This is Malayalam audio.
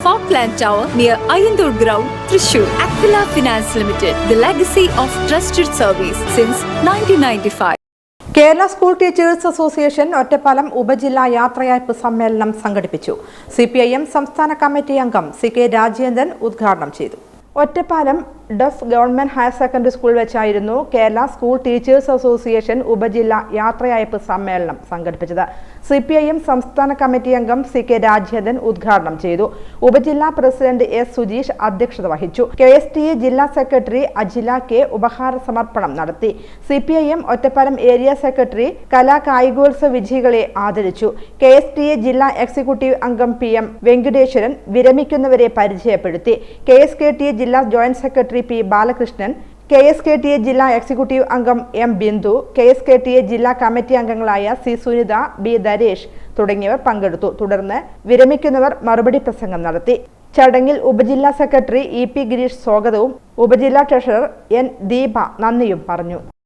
Falkland Tower near Ayandur Ground, Thrissur. Aquila Finance Limited, the legacy of trusted service since 1995. Kerala school teachers association Ottapalam ഉപജില്ലാ യാത്രയയപ്പ് സമ്മേളനം സംഘടിപ്പിച്ചു. CPIM സംസ്ഥാന കമ്മിറ്റി അംഗം CK രാജേന്ദ്രൻ ഉദ്ഘാടനം ചെയ്തു. Ottapalam duff government higher secondary school വെച്ചായിരുന്നു കേരള സ്കൂൾ ടീച്ചേഴ്സ് അസോസിയേഷൻ ഉപജില്ലാ യാത്രയയപ്പ് സമ്മേളനം സംഘടിപ്പിച്ചത്. CPIM സംസ്ഥാന കമ്മിറ്റി അംഗം CK രാജേന്ദ്രൻ ഉദ്ഘാടനം ചെയ്തു. ഉപജില്ലാ പ്രസിഡന്റ് S സുജീഷ് അധ്യക്ഷത വഹിച്ചു. KSTA ജില്ലാ സെക്രട്ടറി അജില K ഉപഹാര സമർപ്പണം നടത്തി. CPIM ഒറ്റപ്പാലം ഏരിയ സെക്രട്ടറി കലാ കായികോത്സവ വിജയികളെ ആദരിച്ചു. KSTA ജില്ലാ എക്സിക്യൂട്ടീവ് അംഗം PM വെങ്കടേശ്വരൻ വിരമിക്കുന്നവരെ പരിചയപ്പെടുത്തി. KSKTA ജില്ലാ joint secretary P Balakrishnan, KSKTA ജില്ലാ എക്സിക്യൂട്ടീവ് അംഗം M ബിന്ദു, KSKTA ജില്ലാ കമ്മിറ്റി അംഗങ്ങളായ C സുനിത, B ധരേഷ് തുടങ്ങിയവർ പങ്കെടുത്തു. തുടർന്ന് വിരമിക്കുന്നവർ മറുപടി പ്രസംഗം നടത്തി. ചടങ്ങിൽ ഉപജില്ലാ സെക്രട്ടറി EP ഗിരീഷ് സ്വാഗതവും ഉപജില്ലാ ട്രഷറർ N ദീപ നന്ദിയും പറഞ്ഞു.